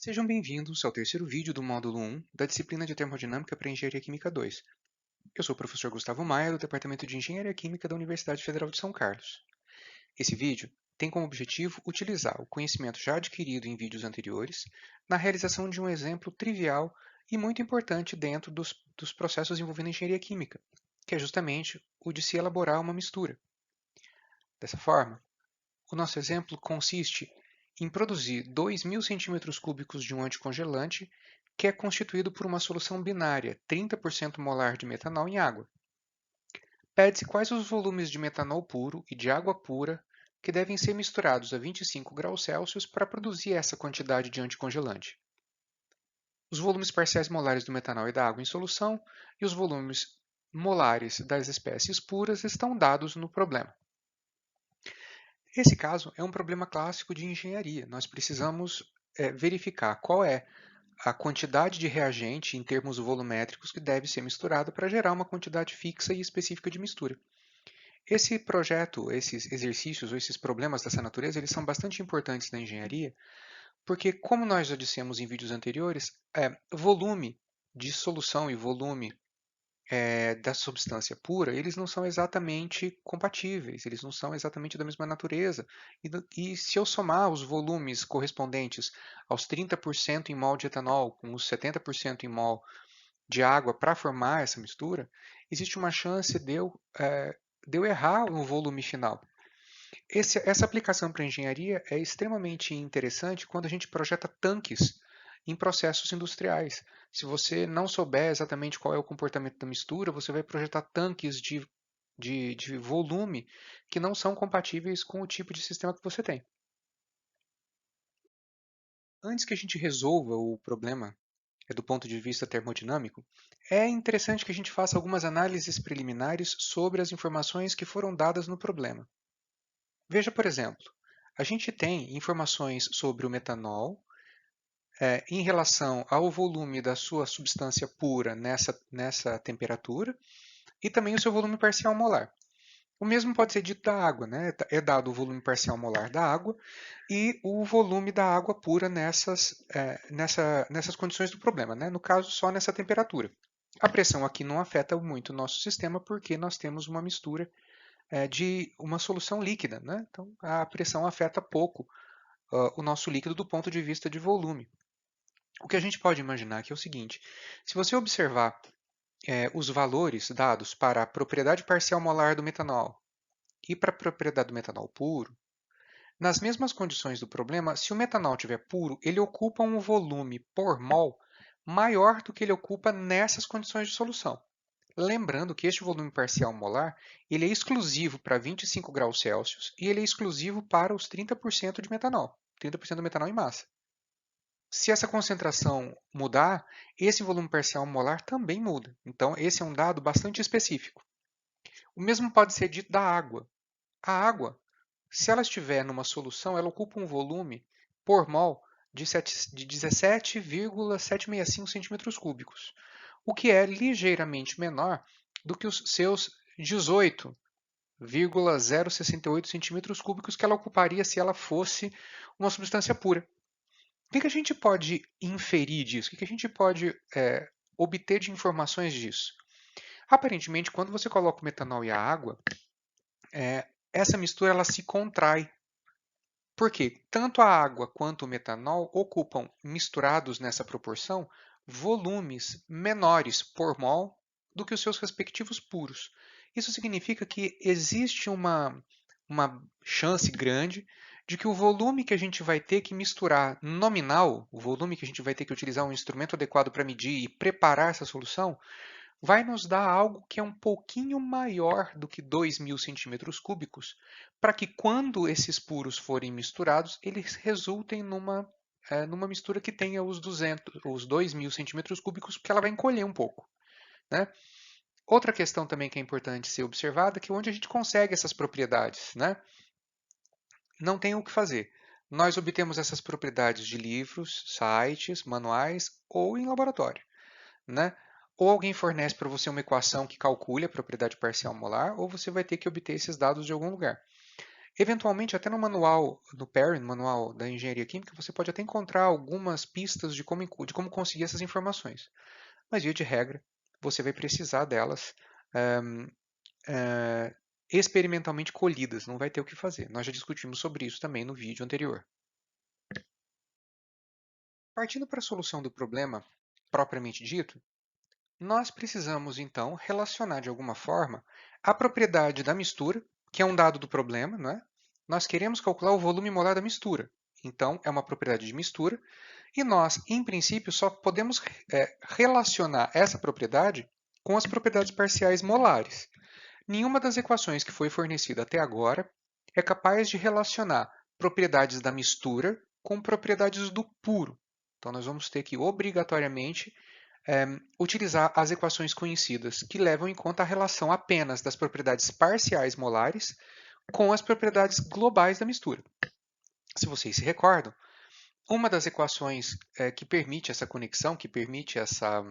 Sejam bem-vindos ao terceiro vídeo do módulo 1 da disciplina de Termodinâmica para Engenharia Química 2. Eu sou o professor Gustavo Maia, do Departamento de Engenharia Química da Universidade Federal de São Carlos. Esse vídeo tem como objetivo utilizar o conhecimento já adquirido em vídeos anteriores na realização de um exemplo trivial e muito importante dentro dos processos envolvendo engenharia química, que é justamente o de se elaborar uma mistura. Dessa forma, o nosso exemplo consiste em produzir 2.000 cm3 de um anticongelante que é constituído por uma solução binária 30% molar de metanol em água. Pede-se quais os volumes de metanol puro e de água pura que devem ser misturados a 25 graus Celsius para produzir essa quantidade de anticongelante. Os volumes parciais molares do metanol e da água em solução e os volumes molares das espécies puras estão dados no problema. Esse caso é um problema clássico de engenharia. Nós precisamos verificar qual é a quantidade de reagente em termos volumétricos que deve ser misturada para gerar uma quantidade fixa e específica de mistura. Esse projeto, esses exercícios ou esses problemas dessa natureza, eles são bastante importantes na engenharia, porque, como nós já dissemos em vídeos anteriores, volume de solução e volume da substância pura, eles não são exatamente compatíveis, eles não são exatamente da mesma natureza. E se eu somar os volumes correspondentes aos 30% em mol de etanol com os 70% em mol de água para formar essa mistura, existe uma chance de eu errar o volume final. Essa aplicação para engenharia é extremamente interessante quando a gente projeta tanques em processos industriais. Se você não souber exatamente qual é o comportamento da mistura, você vai projetar tanques de volume que não são compatíveis com o tipo de sistema que você tem. Antes que a gente resolva o problema do ponto de vista termodinâmico, é interessante que a gente faça algumas análises preliminares sobre as informações que foram dadas no problema. Veja, por exemplo, a gente tem informações sobre o metanol em relação ao volume da sua substância pura nessa temperatura e também o seu volume parcial molar. O mesmo pode ser dito da água, né? É dado o volume parcial molar da água e o volume da água pura nessas condições do problema, né? No caso, só nessa temperatura. A pressão aqui não afeta muito o nosso sistema porque nós temos uma mistura de uma solução líquida, né? Então, a pressão afeta pouco o nosso líquido do ponto de vista de volume. O que a gente pode imaginar aqui é o seguinte: se você observar os valores dados para a propriedade parcial molar do metanol e para a propriedade do metanol puro, nas mesmas condições do problema, se o metanol estiver puro, ele ocupa um volume por mol maior do que ele ocupa nessas condições de solução. Lembrando que este volume parcial molar ele é exclusivo para 25 graus Celsius e ele é exclusivo para os 30% de metanol, 30% do metanol em massa. Se essa concentração mudar, esse volume parcial molar também muda. Então, esse é um dado bastante específico. O mesmo pode ser dito da água. A água, se ela estiver numa solução, ela ocupa um volume por mol de 17,765 centímetros cúbicos, o que é ligeiramente menor do que os seus 18,068 centímetros cúbicos que ela ocuparia se ela fosse uma substância pura. O que a gente pode inferir disso? O que a gente pode obter de informações disso? Aparentemente, quando você coloca o metanol e a água, essa mistura ela se contrai. Por quê? Tanto a água quanto o metanol ocupam, misturados nessa proporção, volumes menores por mol do que os seus respectivos puros. Isso significa que existe uma chance grande de que o volume que a gente vai ter que misturar nominal, o volume que a gente vai ter que utilizar um instrumento adequado para medir e preparar essa solução, vai nos dar algo que é um pouquinho maior do que 2.000 centímetros cúbicos, para que quando esses puros forem misturados, eles resultem numa mistura que tenha os 2.000 centímetros cúbicos, porque ela vai encolher um pouco, né? Outra questão também que é importante ser observada é que onde a gente consegue essas propriedades, né? Não tem o que fazer. Nós obtemos essas propriedades de livros, sites, manuais ou em laboratório, né? Ou alguém fornece para você uma equação que calcule a propriedade parcial molar, ou você vai ter que obter esses dados de algum lugar. Eventualmente, até no manual, no Perrin, manual da engenharia química, você pode até encontrar algumas pistas de como conseguir essas informações. Mas, via de regra, você vai precisar delas eh, experimentalmente colhidas, não vai ter o que fazer. Nós já discutimos sobre isso também no vídeo anterior. Partindo para a solução do problema propriamente dito, nós precisamos então relacionar de alguma forma a propriedade da mistura, que é um dado do problema, não é? Nós queremos calcular o volume molar da mistura. Então, é uma propriedade de mistura, e nós, em princípio, só podemos relacionar essa propriedade com as propriedades parciais molares. Nenhuma das equações que foi fornecida até agora é capaz de relacionar propriedades da mistura com propriedades do puro. Então, nós vamos ter que, obrigatoriamente, utilizar as equações conhecidas, que levam em conta a relação apenas das propriedades parciais molares com as propriedades globais da mistura. Se vocês se recordam, uma das equações que permite essa conexão, que permite essa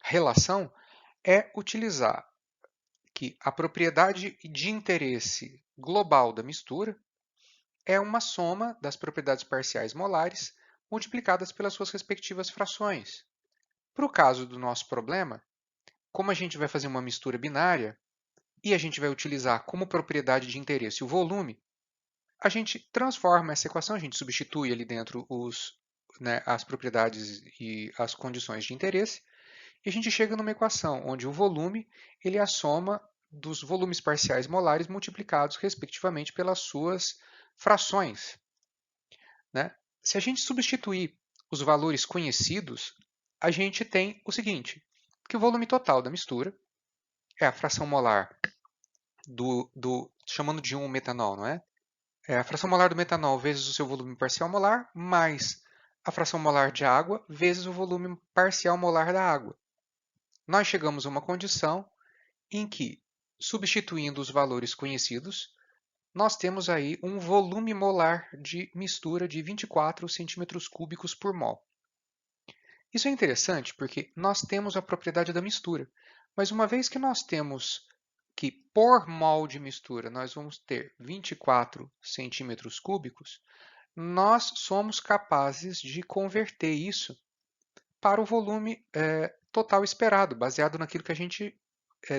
relação, é utilizar que a propriedade de interesse global da mistura é uma soma das propriedades parciais molares multiplicadas pelas suas respectivas frações. Para o caso do nosso problema, como a gente vai fazer uma mistura binária e a gente vai utilizar como propriedade de interesse o volume, a gente transforma essa equação, a gente substitui ali dentro as propriedades e as condições de interesse, e a gente chega numa equação onde o volume ele é a soma dos volumes parciais molares multiplicados, respectivamente, pelas suas frações. Né? Se a gente substituir os valores conhecidos, a gente tem o seguinte, que o volume total da mistura é a fração molar chamando de 1 metanol, não é? É a fração molar do metanol vezes o seu volume parcial molar, mais a fração molar de água vezes o volume parcial molar da água. Nós chegamos a uma condição em que, substituindo os valores conhecidos, nós temos aí um volume molar de mistura de 24 centímetros cúbicos por mol. Isso é interessante porque nós temos a propriedade da mistura, mas uma vez que nós temos que por mol de mistura nós vamos ter 24 centímetros cúbicos, nós somos capazes de converter isso para o volume total esperado, baseado naquilo que a gente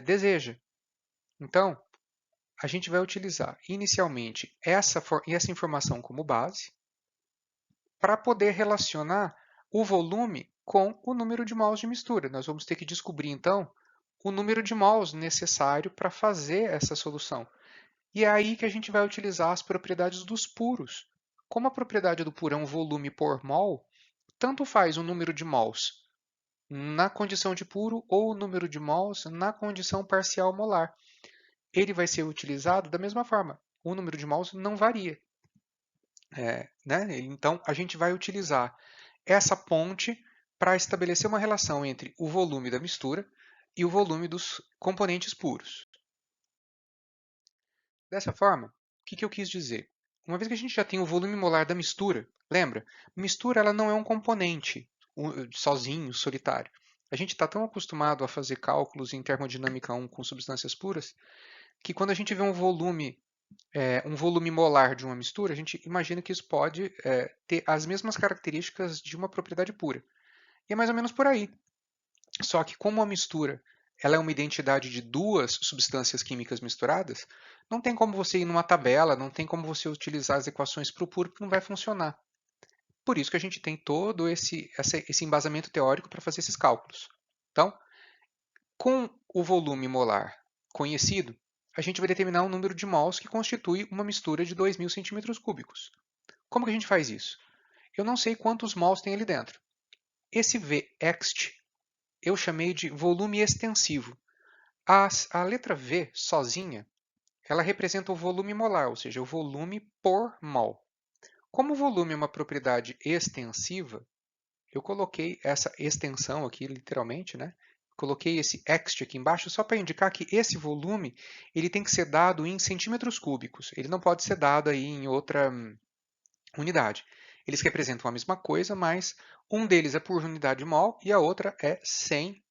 deseja. Então, a gente vai utilizar inicialmente essa informação como base para poder relacionar o volume com o número de mols de mistura. Nós vamos ter que descobrir, então, o número de mols necessário para fazer essa solução. E é aí que a gente vai utilizar as propriedades dos puros. Como a propriedade do puro é um volume por mol, tanto faz o número de mols na condição de puro ou o número de mols na condição parcial molar. Ele vai ser utilizado da mesma forma. O número de mols não varia. Né? Então, a gente vai utilizar essa ponte para estabelecer uma relação entre o volume da mistura e o volume dos componentes puros. Dessa forma, o que eu quis dizer? Uma vez que a gente já tem o volume molar da mistura, lembra? Mistura ela não é um componente sozinho, solitário. A gente está tão acostumado a fazer cálculos em termodinâmica 1 com substâncias puras, que quando a gente vê um volume molar de uma mistura, a gente imagina que isso pode ter as mesmas características de uma propriedade pura. E é mais ou menos por aí. Só que como a mistura ela é uma identidade de duas substâncias químicas misturadas, não tem como você ir numa tabela, não tem como você utilizar as equações para o puro, porque não vai funcionar. Por isso que a gente tem todo esse embasamento teórico para fazer esses cálculos. Então, com o volume molar conhecido, a gente vai determinar um número de mols que constitui uma mistura de 2.000 centímetros cúbicos. Como que a gente faz isso? Eu não sei quantos mols tem ali dentro. Esse Vxt eu chamei de volume extensivo. A letra V sozinha, ela representa o volume molar, ou seja, o volume por mol. Como o volume é uma propriedade extensiva, eu coloquei essa extensão aqui, literalmente, né? Coloquei esse Xt aqui embaixo só para indicar que esse volume ele tem que ser dado em centímetros cúbicos. Ele não pode ser dado aí em outra unidade. Eles representam a mesma coisa, mas um deles é por unidade mol e a outra é sem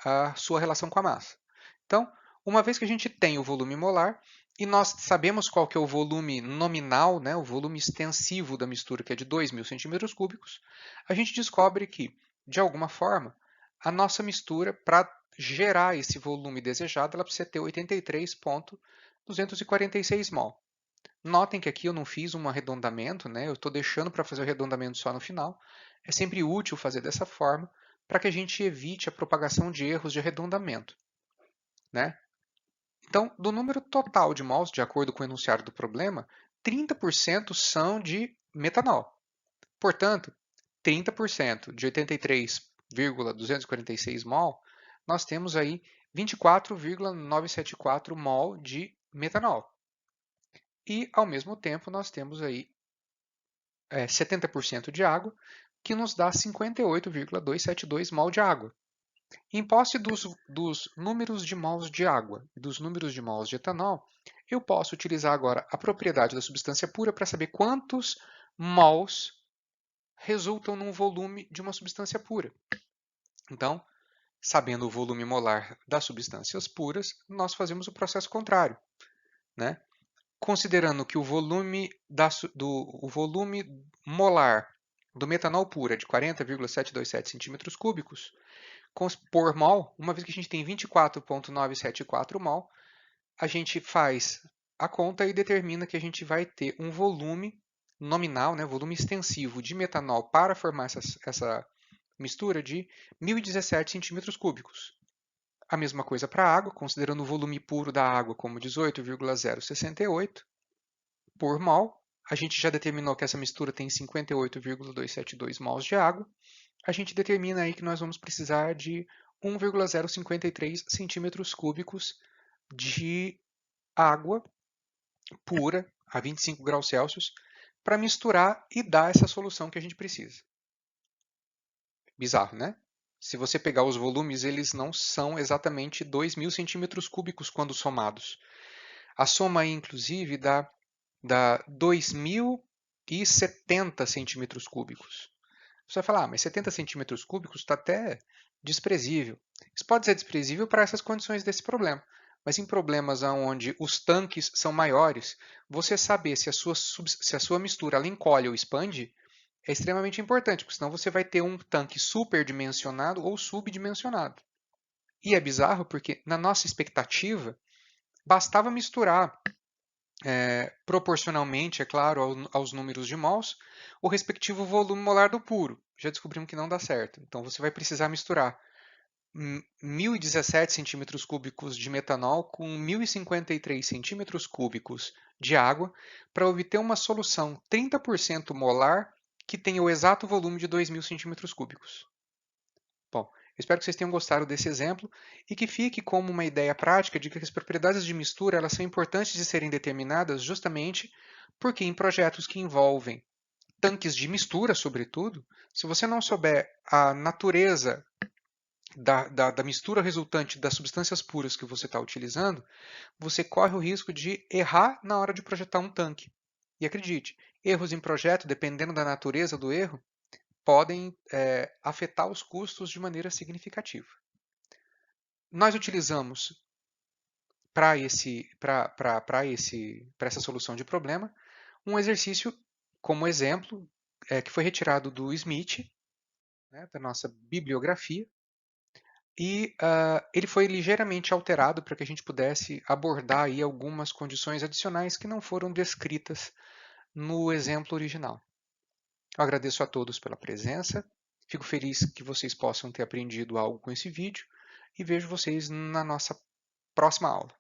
a sua relação com a massa. Então, Uma vez que a gente tem o volume molar, e nós sabemos qual que é o volume nominal, né, o volume extensivo da mistura, que é de 2.000 centímetros cúbicos, a gente descobre que, de alguma forma, a nossa mistura, para gerar esse volume desejado, ela precisa ter 83,246 mol. Notem que aqui eu não fiz um arredondamento, né? Eu estou deixando para fazer o arredondamento só no final. É sempre útil fazer dessa forma para que a gente evite a propagação de erros de arredondamento, né? Então, do número total de mols, de acordo com o enunciado do problema, 30% são de metanol. Portanto, 30% de 83,246 mol, nós temos aí 24,974 mol de metanol. E, ao mesmo tempo, nós temos aí 70% de água, que nos dá 58,272 mol de água. Em posse dos números de mols de água e dos números de mols de etanol, eu posso utilizar agora a propriedade da substância pura para saber quantos mols resultam num volume de uma substância pura. Então, sabendo o volume molar das substâncias puras, nós fazemos o processo contrário, né? Considerando que o volume molar do metanol puro é de 40,727 centímetros cúbicos, por mol, uma vez que a gente tem 24,974 mol, a gente faz a conta e determina que a gente vai ter um volume nominal, né, volume extensivo de metanol para formar essa mistura de 1.017 centímetros cúbicos. A mesma coisa para a água, considerando o volume puro da água como 18,068 por mol. A gente já determinou que essa mistura tem 58,272 mols de água. A gente determina aí que nós vamos precisar de 1,053 centímetros cúbicos de água pura a 25 graus Celsius para misturar e dar essa solução que a gente precisa. Bizarro, né? Se você pegar os volumes, eles não são exatamente 2.000 centímetros cúbicos quando somados. A soma aí, inclusive, dá 2.070 centímetros cúbicos. Você vai falar, mas 70 centímetros cúbicos está até desprezível. Isso pode ser desprezível para essas condições desse problema. Mas em problemas onde os tanques são maiores, você saber se a sua mistura ela encolhe ou expande é extremamente importante, porque senão você vai ter um tanque superdimensionado ou subdimensionado. E é bizarro porque, na nossa expectativa, bastava misturar proporcionalmente, é claro, aos números de mols, o respectivo volume molar do puro. Já descobrimos que não dá certo. Então você vai precisar misturar 1.017 centímetros cúbicos de metanol com 1.053 centímetros cúbicos de água para obter uma solução 30% molar que tenha o exato volume de 2.000 centímetros cúbicos. Bom, espero que vocês tenham gostado desse exemplo e que fique como uma ideia prática de que as propriedades de mistura elas são importantes de serem determinadas justamente porque em projetos que envolvem tanques de mistura, sobretudo, se você não souber a natureza da mistura resultante das substâncias puras que você está utilizando, você corre o risco de errar na hora de projetar um tanque. E acredite, erros em projeto, dependendo da natureza do erro, podem afetar os custos de maneira significativa. Nós utilizamos para essa solução de problema um exercício como exemplo que foi retirado do Smith, né, da nossa bibliografia, e ele foi ligeiramente alterado para que a gente pudesse abordar aí algumas condições adicionais que não foram descritas no exemplo original. Eu agradeço a todos pela presença, fico feliz que vocês possam ter aprendido algo com esse vídeo e vejo vocês na nossa próxima aula.